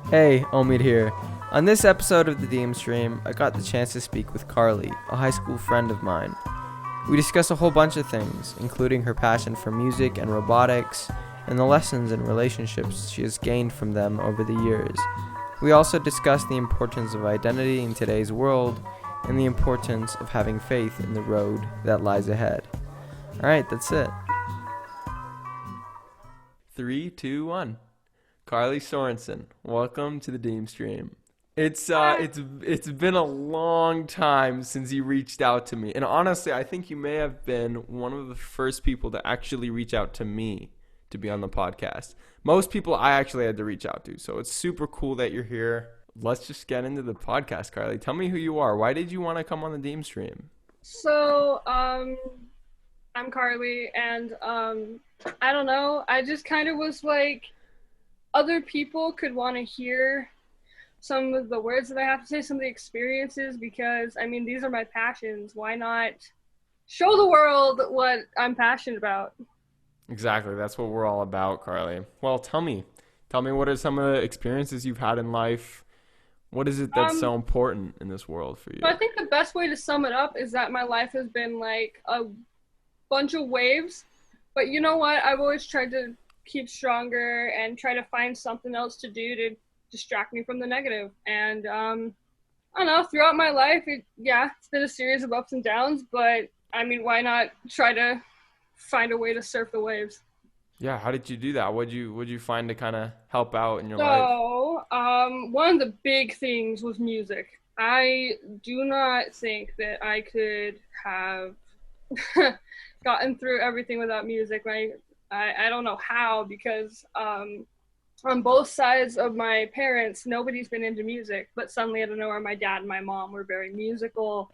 Hey, Omid here. On this episode of the Deem stream, I got the chance to speak with Karli, a high school friend of mine. We discuss a whole bunch of things, including her passion for music and robotics, and the lessons and relationships she has gained from them over the years. We also discuss the importance of identity in today's world, and the importance of having faith in the road that lies ahead. Alright, that's it. 3, 2, 1. Karli Sorenson, welcome to the Deem stream. It's been a long time since you reached out to me, and honestly, I think you may have been one of the first people to actually reach out to me to be on the podcast. Most people I actually had to reach out to, so it's super cool that you're here. Let's just get into the podcast, Karli. Tell me who you are. Why did you want to come on the Deem stream? So, I'm Karli, and I don't know. I just kind of was like, other people could want to hear some of the words that I have to say, some of the experiences, because I mean, these are my passions. Why not show the world what I'm passionate about? Exactly. That's what we're all about, Karli. Well, tell me what are some of the experiences you've had in life? What is it that's so important in this world for you? So I think the best way to sum it up is that my life has been like a bunch of waves, but you know what? I've always tried to keep stronger and try to find something else to do to distract me from the negative. And I don't know, throughout my life, it's been a series of ups and downs, but I mean, why not try to find a way to surf the waves? Yeah, how did you do that? What'd you find to kind of help out in your life? So, one of the big things was music. I do not think that I could have gotten through everything without music. I don't know how, because on both sides of my parents, nobody's been into music, but suddenly out of nowhere, my dad and my mom were very musical.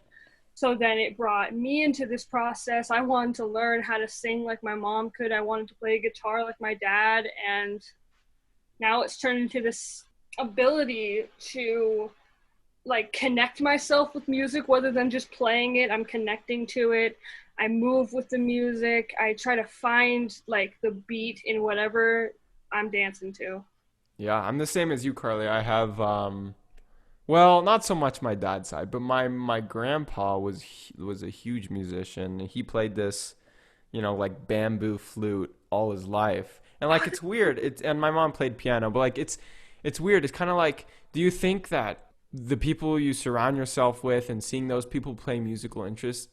So then it brought me into this process. I wanted to learn how to sing like my mom could. I wanted to play guitar like my dad. And now it's turned into this ability to like connect myself with music rather than just playing it. I'm connecting to it. I move with the music. I try to find like the beat in whatever I'm dancing to. Yeah, I'm the same as you, Karli. I have well, not so much my dad's side, but my grandpa was a huge musician. He played this, like bamboo flute all his life. And like it's weird. And my mom played piano, but like it's weird. It's kind of like, do you think that the people you surround yourself with and seeing those people play musical instruments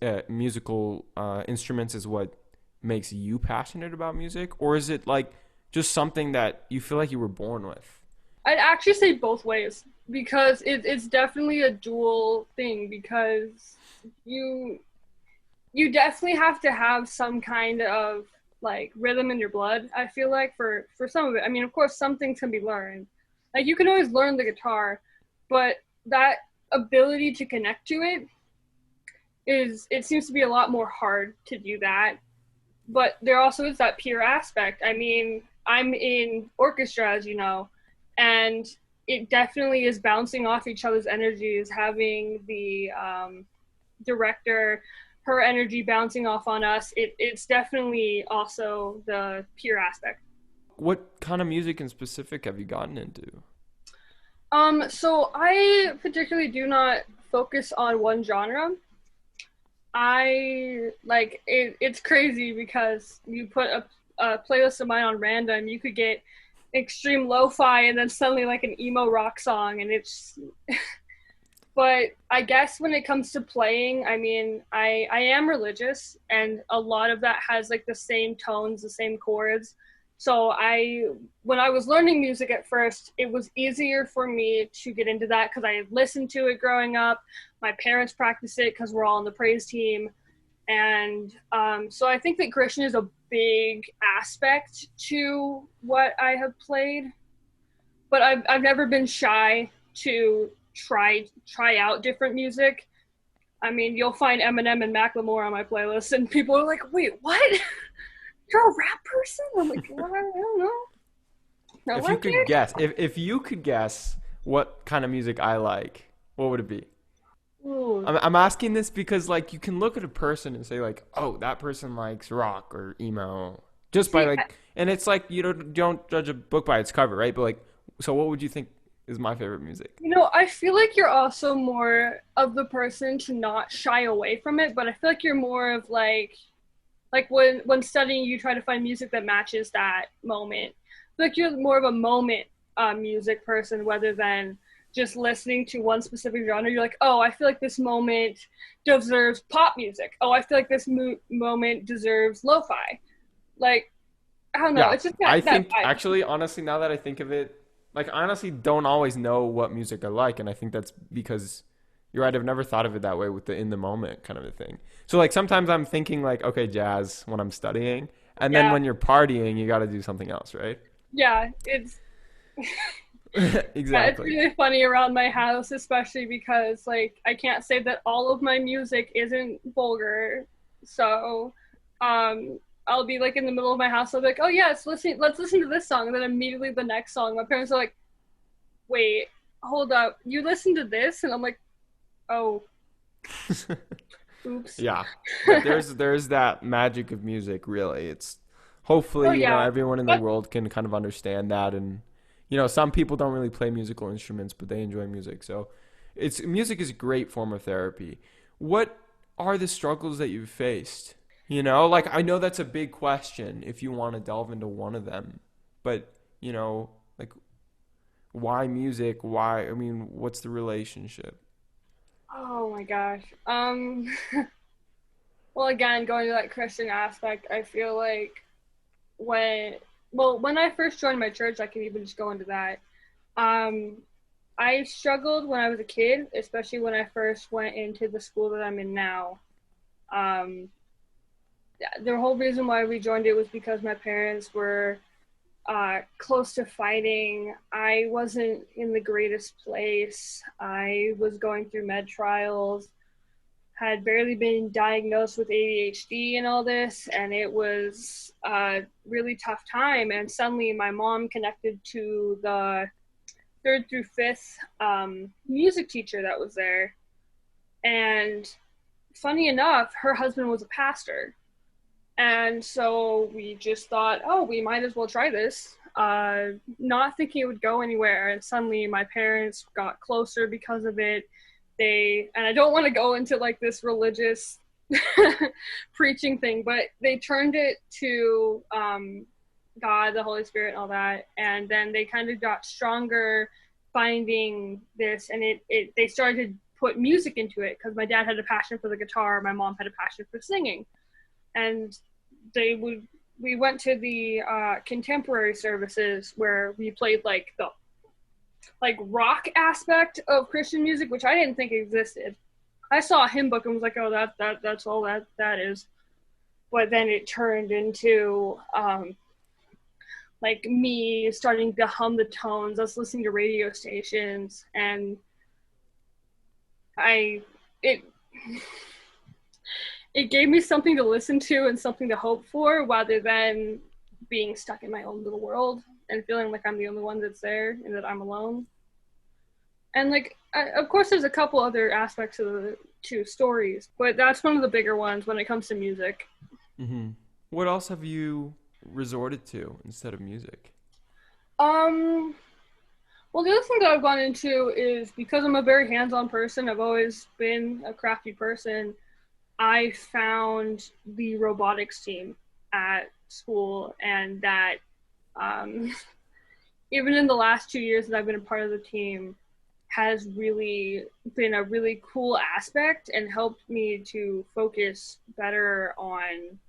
is what makes you passionate about music? Or is it like just something that you feel like you were born with? I'd actually say both ways, because it's definitely a dual thing, because you definitely have to have some kind of like rhythm in your blood, I feel like, for some of it. I mean, of course, some things can be learned. Like you can always learn the guitar, but that ability to connect to it seems to be a lot more hard to do that. But there also is that peer aspect. I mean, I'm in orchestra, as you know, and it definitely is bouncing off each other's energies, having the director, her energy bouncing off on us. It's definitely also the peer aspect. What kind of music in specific have you gotten into? So I particularly do not focus on one genre. I like it's crazy, because you put a playlist of mine on random, you could get extreme lo-fi and then suddenly like an emo rock song, and it's but I guess when it comes to playing, I mean, I am religious, and a lot of that has like the same tones, the same chords. So when I was learning music at first, it was easier for me to get into that because I had listened to it growing up. My parents practice it because we're all on the praise team. And so I think that Christian is a big aspect to what I have played. But I've never been shy to try out different music. I mean, you'll find Eminem and Macklemore on my playlist, and people are like, wait, what? You're a rap person? I'm like, well, I don't know. No, if you could guess what kind of music I like, what would it be? Ooh. I'm asking this because like you can look at a person and say like, oh, that person likes rock or emo. Just by See, like, and it's like you don't judge a book by its cover, right? But like, so what would you think is my favorite music? I feel like you're also more of the person to not shy away from it, but I feel like you're more of like when studying, you try to find music that matches that moment. I feel like you're more of a moment music person rather than just listening to one specific genre. You're like, oh, I feel like this moment deserves pop music. Oh, I feel like this moment deserves lo-fi. Like, I don't know. Yeah, It's just I that think vibe. actually, honestly, now that I think of it, like I honestly don't always know what music I like, and I think that's because you're right. I've never thought of it that way with the in the moment kind of a thing. So like sometimes I'm thinking like, okay, jazz when I'm studying, and then Yeah, when you're partying, you got to do something else, right? yeah. It's Exactly. really funny around my house, especially because like I can't say that all of my music isn't vulgar. So I'll be like in the middle of my house, I'll be like, oh yeah, let's listen to this song, and then immediately the next song. My parents are like, wait, hold up, you listen to this? And I'm like, oh, oops. Yeah, but there's that magic of music. Really, it's Oh hopefully yeah. everyone in the But world can kind of understand that, and some people don't really play musical instruments, but they enjoy music. So, it's music is a great form of therapy. What are the struggles that you've faced? Like I know that's a big question if you want to delve into one of them, but like why music? Why? I mean, what's the relationship? oh my gosh. Well, again, going to that Christian aspect, I feel like when when I first joined my church, I can even just go into that. Um, I struggled when I was a kid, especially when I first went into the school that I'm in now. Um, the whole reason why we joined it was because my parents were close to fighting. I wasn't in the greatest place. I was going through med trials, had barely been diagnosed with ADHD and all this, and it was a really tough time. And suddenly, my mom connected to the third through fifth music teacher that was there. And funny enough, her husband was a pastor. And so we just thought, oh, we might as well try this, not thinking it would go anywhere. And suddenly my parents got closer because of it. And I don't want to go into like this religious preaching thing, but they turned it to God, the Holy Spirit, and all that. And then they kind of got stronger finding this, and they started to put music into it because my dad had a passion for the guitar, my mom had a passion for singing. And we went to the contemporary services where we played like the rock aspect of Christian music, which I didn't think existed. I saw a hymn book and was like, oh, that's all that is. But then it turned into like me starting to hum the tones, us listening to radio stations, and I it it gave me something to listen to and something to hope for, rather than being stuck in my own little world and feeling like I'm the only one that's there and that I'm alone. And like, of course, there's a couple other aspects of the two stories, but that's one of the bigger ones when it comes to music. Hmm. What else have you resorted to instead of music? Um, well, the other thing that I've gone into is because I'm a very hands-on person. I've always been a crafty person. I found the robotics team at school, and that um, even in the last 2 years that I've been a part of the team, has really been a really cool aspect and helped me to focus better on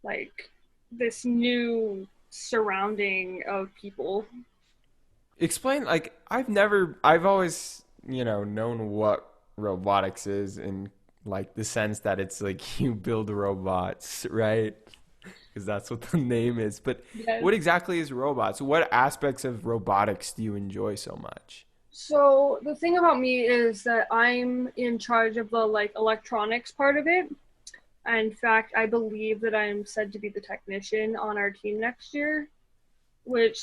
like this new surrounding of people. Explain, like, I've always, known what robotics is in like the sense that it's like you build robots, right? Because that's what the name is. But Yes. what exactly is robots? What aspects of robotics do you enjoy so much? So the thing about me is that I'm in charge of the like electronics part of it. In fact, I believe that I'm said to be the technician on our team next year, which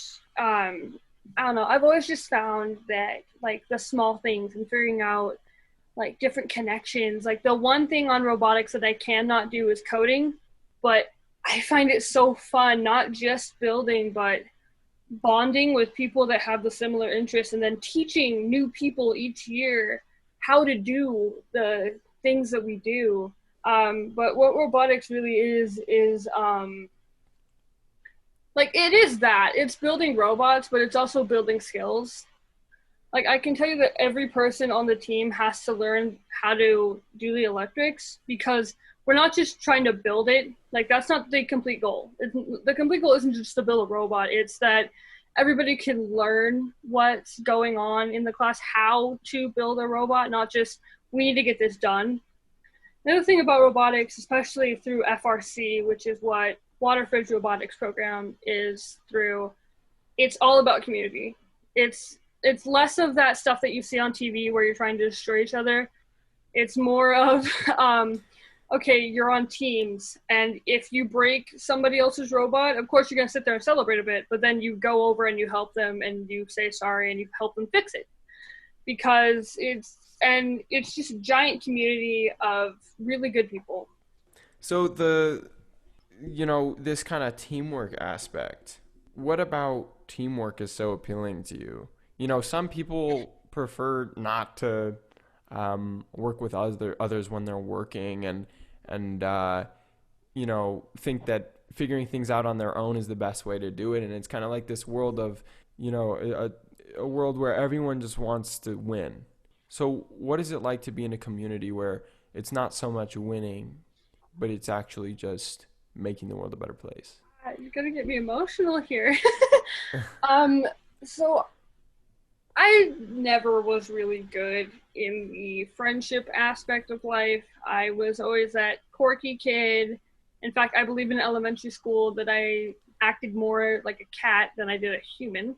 I don't know. I've always just found that like the small things and figuring out like different connections. Like the one thing on robotics that I cannot do is coding, but I find it so fun, not just building, but bonding with people that have the similar interests and then teaching new people each year how to do the things that we do. But what robotics really is like it is that it's building robots, but it's also building skills. Like I can tell you that every person on the team has to learn how to do the electrics because we're not just trying to build it. Like that's not the complete goal. The complete goal isn't just to build a robot. It's that everybody can learn what's going on in the class, how to build a robot, not just we need to get this done. The other thing about robotics, especially through FRC, which is what Waterfridge Robotics program is through, it's all about community. It's less of that stuff that you see on TV where you're trying to destroy each other. It's more of okay, you're on teams, and if you break somebody else's robot, of course you're gonna sit there and celebrate a bit, but then you go over and you help them and you say sorry and you help them fix it because it's just a giant community of really good people. So this kind of teamwork aspect. What about teamwork is so appealing to you? Some people prefer not to work with others when they're working and think that figuring things out on their own is the best way to do it. And it's kind of like this world of, a world where everyone just wants to win. So what is it like to be in a community where it's not so much winning, but it's actually just making the world a better place? You're gonna get me emotional here. um, so I never was really good in the friendship aspect of life. I was always that quirky kid. In fact, I believe in elementary school that I acted more like a cat than I did a human.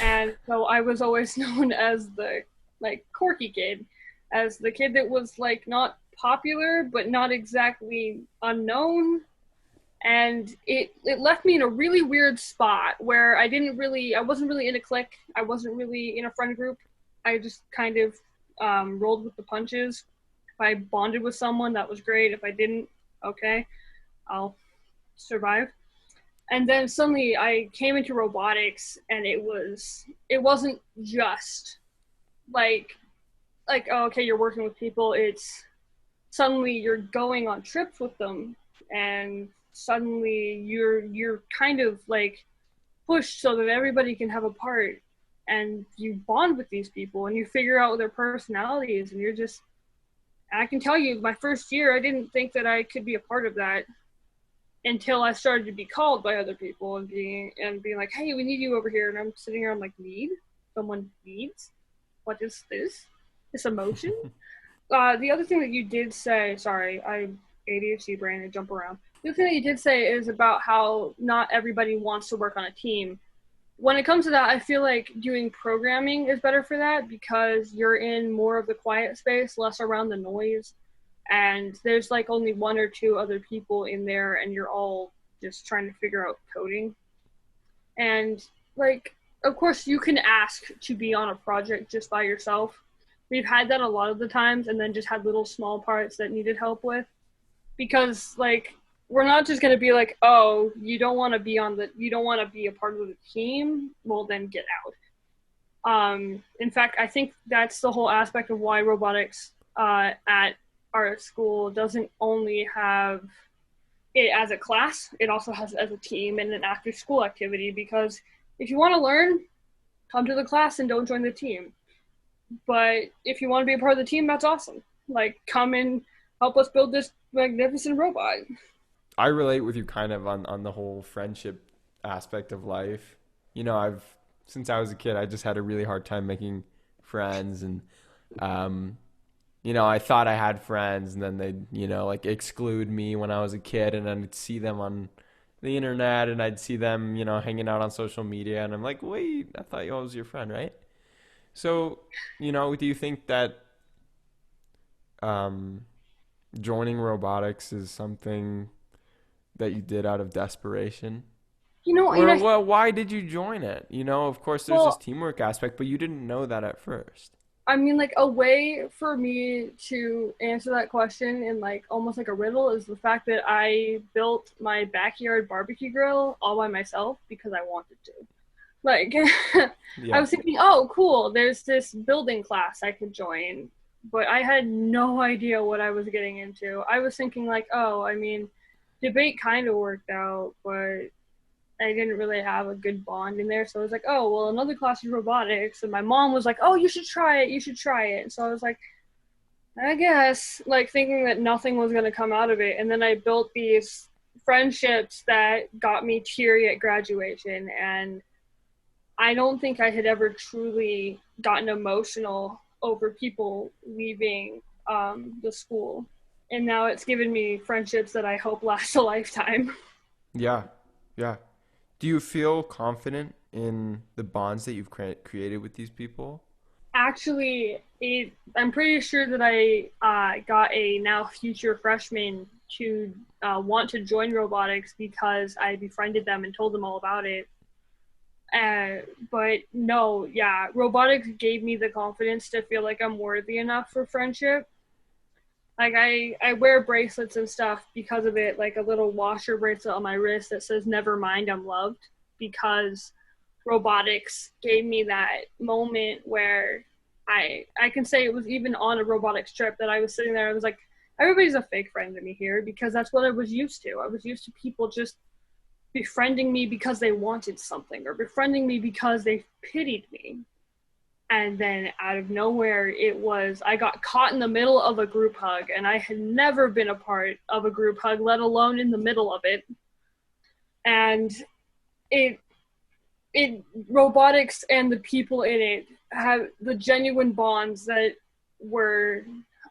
And so I was always known as the like quirky kid, as the kid that was like not popular but not exactly unknown, and it left me in a really weird spot where I wasn't really in a clique, I wasn't really in a friend group. I just kind of rolled with the punches. If I bonded with someone, that was great. If I didn't, okay, I'll survive. And then suddenly I came into robotics, and it wasn't just like oh, okay, you're working with people. It's suddenly you're going on trips with them, and suddenly you're kind of like pushed so that everybody can have a part, and you bond with these people and you figure out their personalities, and you're just, I can tell you, my first year I didn't think that I could be a part of that until I started to be called by other people and being like, hey, we need you over here. And I'm sitting here, I'm like, need? Someone needs? What is this? This emotion? The other thing that you did say, sorry, I ADHD brain and jump around. The other thing that you did say is about how not everybody wants to work on a team. When it comes to that, I feel like doing programming is better for that because you're in more of the quiet space, less around the noise, and there's like only one or two other people in there, and you're all just trying to figure out coding. And like, of course, you can ask to be on a project just by yourself. We've had that a lot of the times, and then just had little small parts that needed help with, because like we're not just going to be like, oh, you don't want to be a part of the team, well then get out. In fact, I think that's the whole aspect of why robotics at our school doesn't only have it as a class, it also has it as a team and an after school activity, because if you want to learn, come to the class and don't join the team. But if you want to be a part of the team, that's awesome. Like, come and help us build this magnificent robot. I relate with you kind of on the whole friendship aspect of life. I've since I was a kid, I just had a really hard time making friends, and um, I thought I had friends, and then they'd like exclude me when I was a kid, and then I'd see them on the internet, and I'd see them hanging out on social media, and I'm like, wait, I thought I was your friend, right? So, do you think that um, joining robotics is something that you did out of desperation? Or, well, why did you join it? Of course, there's this well, teamwork aspect, but you didn't know that at first. I mean, like, a way for me to answer that question in like almost like a riddle is the fact that I built my backyard barbecue grill all by myself because I wanted to. Like, I Yeah. was thinking, oh, cool, there's this building class I could join, but I had no idea what I was getting into. I was thinking, like, oh, I mean, debate kind of worked out, but I didn't really have a good bond in there. So I was like, oh, well, another class is robotics. And my mom was like, oh, you should try it. You should try it. And so I was like, I guess, like thinking that nothing was going to come out of it. And then I built these friendships that got me teary at graduation. And I don't think I had ever truly gotten emotional over people leaving the school. And now it's given me friendships that I hope last a lifetime. Yeah. Yeah. Do you feel confident in the bonds that you've created with these people? Actually, I'm pretty sure that I got a now future freshman to want to join robotics because I befriended them and told them all about it. But no, yeah, robotics gave me the confidence to feel like I'm worthy enough for friendship. Like I wear bracelets and stuff because of it, like a little washer bracelet on my wrist that says "Never mind, I'm loved," because robotics gave me that moment where I can say it was even on a robotics trip that I was sitting there. I was like, everybody's a fake friend to me here because that's what I was used to. I was used to people just befriending me because they wanted something or befriending me because they pitied me. And then out of nowhere, it was I got caught in the middle of a group hug, and I had never been a part of a group hug, let alone in the middle of it. And it it robotics and the people in it have the genuine bonds that were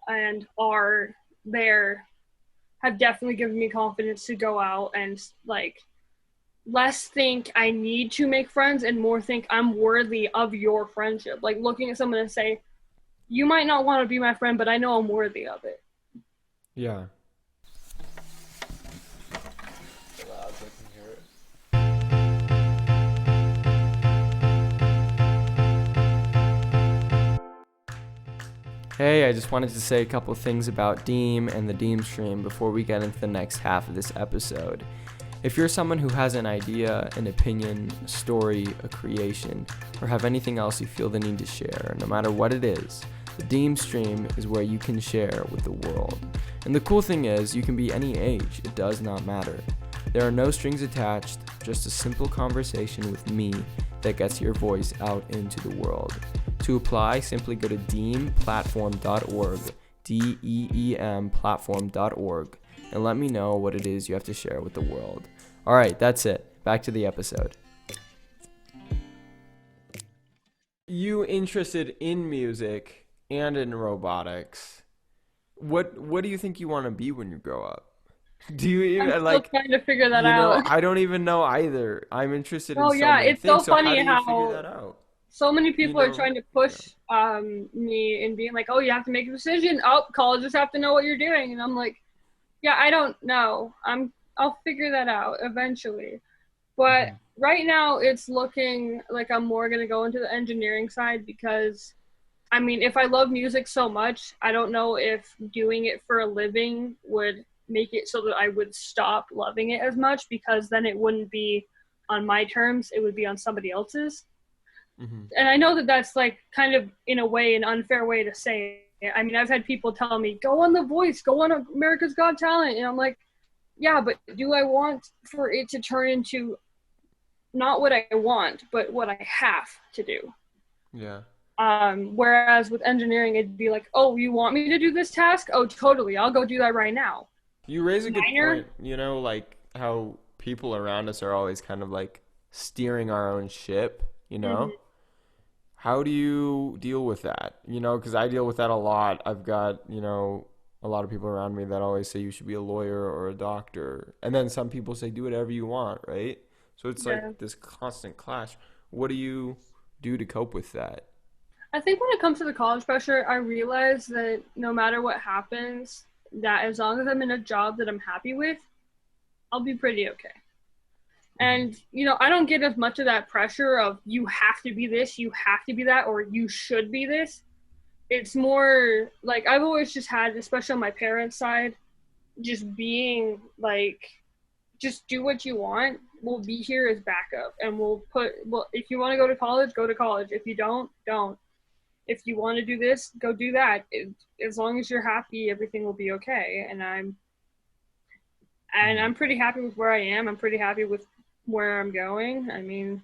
and are there have definitely given me confidence to go out and like less think I need to make friends and more think I'm worthy of your friendship. Like looking at someone and say, you might not want to be my friend, but I know I'm worthy of it. Yeah. Hey, I just wanted to say a couple things about Deem and the Deem stream before we get into the next half of this episode. If you're someone who has an idea, an opinion, a story, a creation, or have anything else you feel the need to share, no matter what it is, the Deem stream is where you can share with the world. And the cool thing is, you can be any age, it does not matter. There are no strings attached, just a simple conversation with me that gets your voice out into the world. To apply, simply go to deemplatform.org, DEEM platform.org, and let me know what it is you have to share with the world. All right, that's it. Back to the episode. You interested in music and in robotics? What do you think you want to be when you grow up? Do you I'm even still trying to figure that you know, out. I don't even know either. I'm interested in Oh so yeah, many it's so things. So how funny do you figure how that out? so many You people are know, trying to push me and being like, "Oh, you have to make a decision. Oh, colleges have to know what you're doing." And I'm like, "Yeah, I don't know. I'll figure that out eventually." But Mhm. right now, it's looking like I'm more gonna go into the engineering side because, I mean, if I love music so much, I don't know if doing it for a living would make it so that I would stop loving it as much because then it wouldn't be on my terms; it would be on somebody else's. Mhm. And I know that that's like kind of in a way an unfair way to say it. I mean, I've had people tell me, "Go on The Voice, go on America's Got Talent," and I'm like, "Yeah, but do I want for it to turn into not what I want, but what I have to do?" Yeah. Whereas with engineering, it'd be like, "Oh, you want me to do this task? Oh, totally, I'll go do that right now." You raise a good Minor, point. You know, like how people around us are always kind of like steering our own ship, you know? mm-hmm. How do you deal with that? You know, because I deal with that a lot. I've got, a lot of people around me that always say you should be a lawyer or a doctor. And then some people say do whatever you want, right? So it's Yeah. like this constant clash. What do you do to cope with that? I think when it comes to the college pressure, I realize that no matter what happens, that as long as I'm in a job that I'm happy with, I'll be pretty okay. Hmm. And, I don't get as much of that pressure of you have to be this, you have to be that, or you should be this. it's more like I've always just had, especially on my parents' side, just being like, just do what you want. We'll be here as backup, and well, if you want to go to college, go to college. If you don't. If you want to do this, go do that. As long as you're happy, everything will be okay. Mhm. I'm pretty happy with where I am. I'm pretty happy with where I'm going. I mean,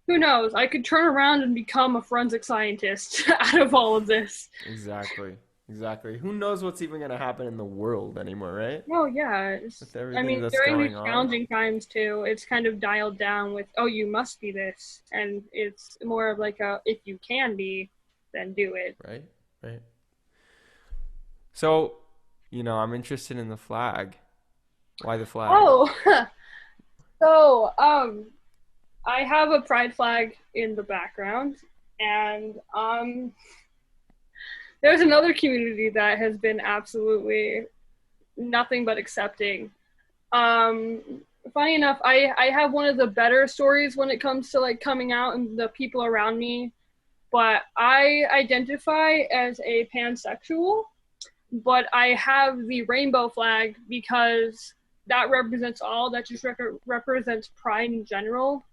who knows? I could turn around and become a forensic scientist out of all of this. Exactly. Exactly. Who knows what's even going to happen in the world anymore, right? Oh yeah, With I everything mean, that's during going these on. challenging times too, it's kind of dialed down with, oh, you must be this, and it's more of like a, if you can be, then do it. Right? Right. So, I'm interested in the flag. Why the flag? Oh, so I have a pride flag in the background, and there's another community that has been absolutely nothing but accepting. Um, Funny enough, I have one of the better stories when it comes to like coming out and the people around me, but I identify as a pansexual, but I have the rainbow flag because that represents all. That just represents pride in general.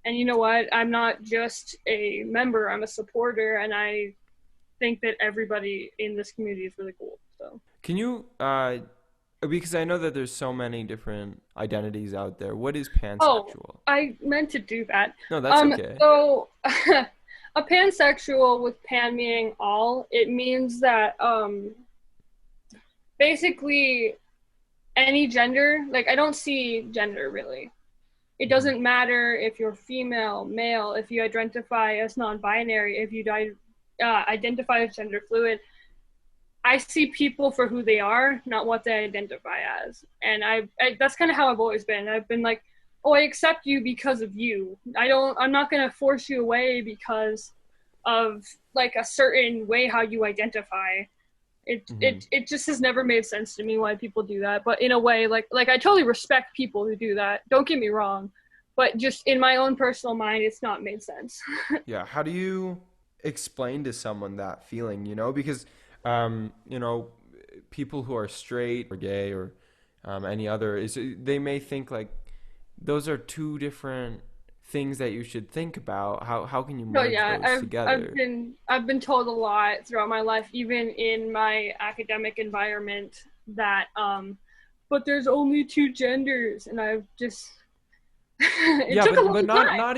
And you know what? I'm not just a member, I'm a supporter, and I think that everybody in this community is really cool. So, Can you because I know that there's so many different identities out there. What is oh, pansexual? I meant to do that. No, that's okay. So a pansexual, with pan meaning all, it means that basically any gender, like I don't see gender really. It Hmm. doesn't matter if you're female, male, if you identify as non-binary, if you identify as gender fluid. I see people for who they are, not what they identify as. And that's kind of how I've always been. I've been like, oh, I accept you because of you. I'm not going to force you away because of like a certain way how you identify. Hmm. It just has never made sense to me why people do that. But in a way, like I totally respect people who do that. Don't get me wrong, but just in my own personal mind, it's not made sense. Yeah. How do you explain to someone that feeling? Because people who are straight or gay or any other is they may think like those are two different things that you should think about. How can you So merge yeah, those together? I've been told a lot throughout my life, even in my academic environment, that but there's only two genders, and I've just it Yeah, took a but long not time. not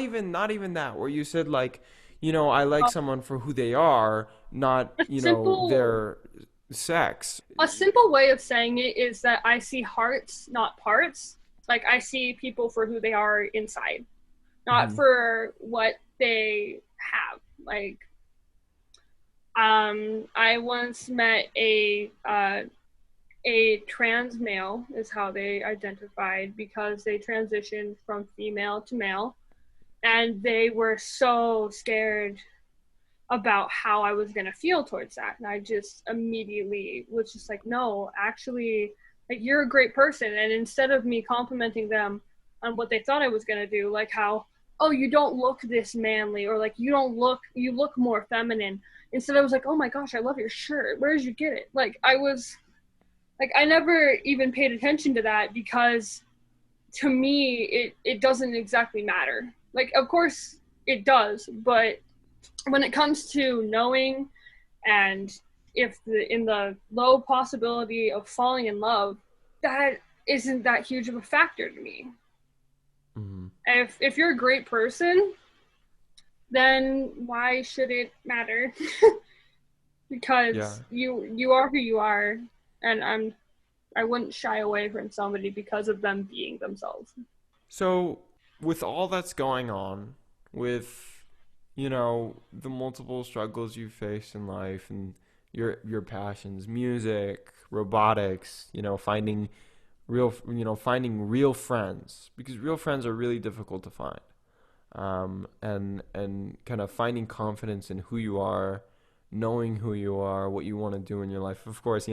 even that. Where you said like, I like someone for who they are, not A simple their sex. a simple way of saying it is that I see hearts, not parts. Like I see people for who they are inside, not Hmm. for what they have. Like I once met a trans male is how they identified because they transitioned from female to male, and they were so scared about how I was going to feel towards that, and I just immediately was just like, no, actually, like, you're a great person. And instead of me complimenting them on what they thought I was going to do, like how, oh, you don't look this manly, or like you look more feminine, instead I was like, oh my gosh, I love your shirt, where did you get it? Like I was like, I never even paid attention to that because to me it doesn't exactly matter. Like of course it does, but when it comes to knowing, and if in the low possibility of falling in love, that isn't that huge of a factor to me. Hmm. If you're a great person, then why should it matter? Yeah. Because you are who you are, and I wouldn't shy away from somebody because of them being themselves. So, with all that's going on, with the multiple struggles you face in life and your passions, music, robotics, finding real friends because real friends are really difficult to find. And kind of finding confidence in who you are, knowing who you are, what you want to do in your life. Of course,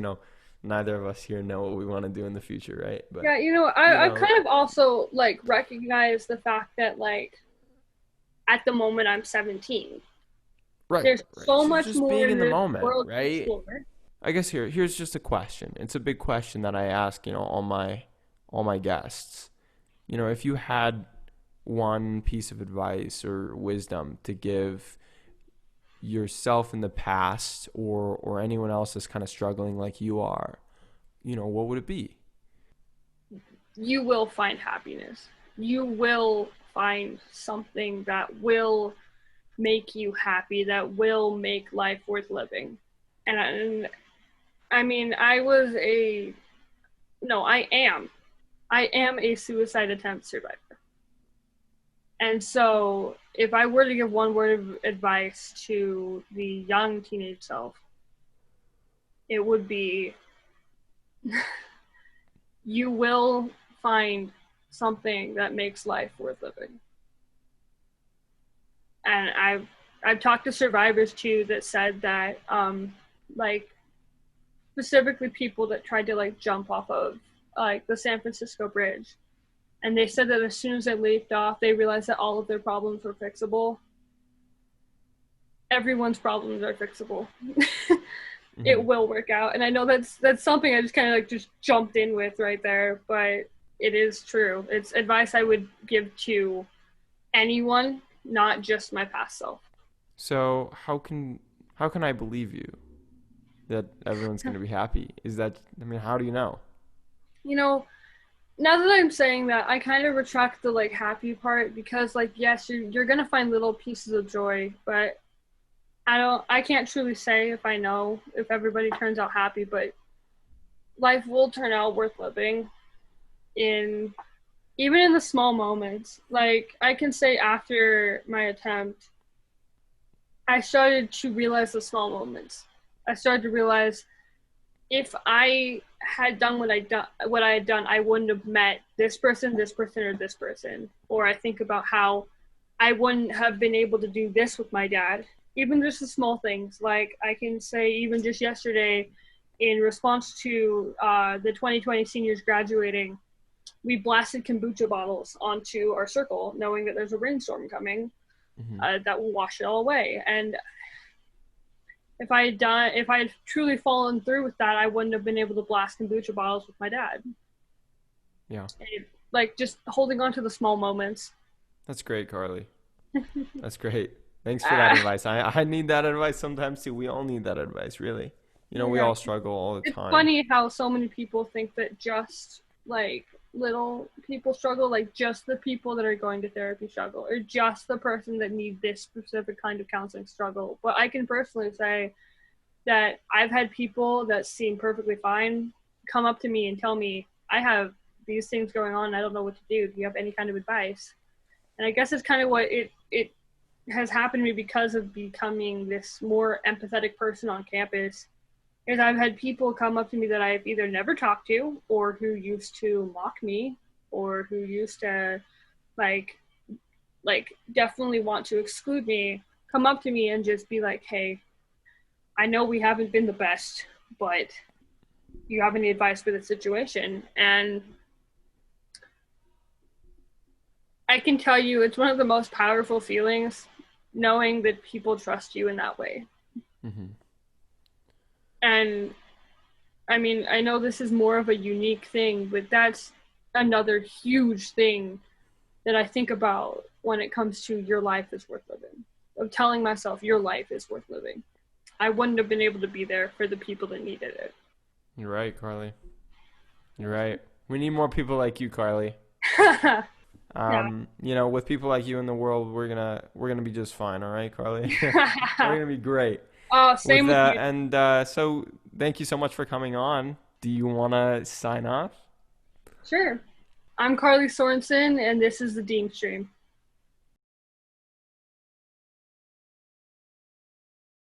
neither of us here know what we want to do in the future, right? But Yeah, you know, you I know, kind of also like recognize the fact that like at the moment I'm 17. Right, There's right. so So much just more being in in the this moment, world to right? explore. I guess here's just a question. It's a big question that I ask, all my guests. If you had one piece of advice or wisdom to give yourself in the past or anyone else that's kind of struggling like you are, what would it be? You will find happiness. You will find something that will make you happy, that will make life worth living. And I mean, no, I am a suicide attempt survivor. And so, if I were to give one word of advice to the young teenage self, it would be you will find something that makes life worth living. And I've talked to survivors too that said that like specifically people that tried to like jump off of like the San Francisco Bridge, and they said that as soon as they leaped off, they realized that all of their problems were fixable. Everyone's problems are fixable. Hmm. It will work out, and I know that's something I just kind of like just jumped in with right there, but it is true. It's advice I would give to anyone, not just my past self. So how can I believe you that everyone's going to be happy? How do you know? You know, now that I'm saying that, I kind of retract the like happy part because like yes, you're gonna find little pieces of joy, but I can't truly say if I know if everybody turns out happy, but life will turn out worth living in even in the small moments. Like I can say after my attempt, I started to realize the small moments. I started to realize if I had done what I had done, I wouldn't have met this person, or this person. Or I think about how I wouldn't have been able to do this with my dad. Even just the small things, like I can say, even just yesterday, in response to the 2020 seniors graduating, we blasted kombucha bottles onto our circle, knowing that there's a rainstorm coming Hmm. that will wash it all away. And if I had truly fallen through with that, I wouldn't have been able to blast kombucha bottles with my dad. Yeah. And, like just holding on to the small moments. That's great, Carly. That's great. Thanks for that uh, advice. I need that advice sometimes too. We all need that advice, really. We yeah, all struggle all the it's time. funny how so many people think that just like little people struggle, like just the people that are going to therapy struggle, or just the person that needs this specific kind of counseling struggle. But I can personally say that I've had people that seem perfectly fine come up to me and tell me, I have these things going on, and I don't know what to do. Do you have any kind of advice? And I guess it's kind of what it has happened to me because of becoming this more empathetic person on campus. Is I've had people come up to me that I've either never talked to, or who used to mock me, or who used to like definitely want to exclude me, come up to me and just be like, hey, I know we haven't been the best, but do you have any advice for the situation? And I can tell you it's one of the most powerful feelings, knowing that people trust you in that way. Hmm. And I mean, I know this is more of a unique thing, but that's another huge thing that I think about when it comes to your life is worth living. Of telling myself your life is worth living. I wouldn't have been able to be there for the people that needed it. You're right, Carly. You're right. We need more people like you, Carly. Yeah. With people like you in the world, we're gonna be just fine. All right, Carly. We're gonna be great. Oh, With same with you. and so thank you so much for coming on. Do you wanna sign off? Sure. I'm Karli Sorenson, and this is the Deem stream.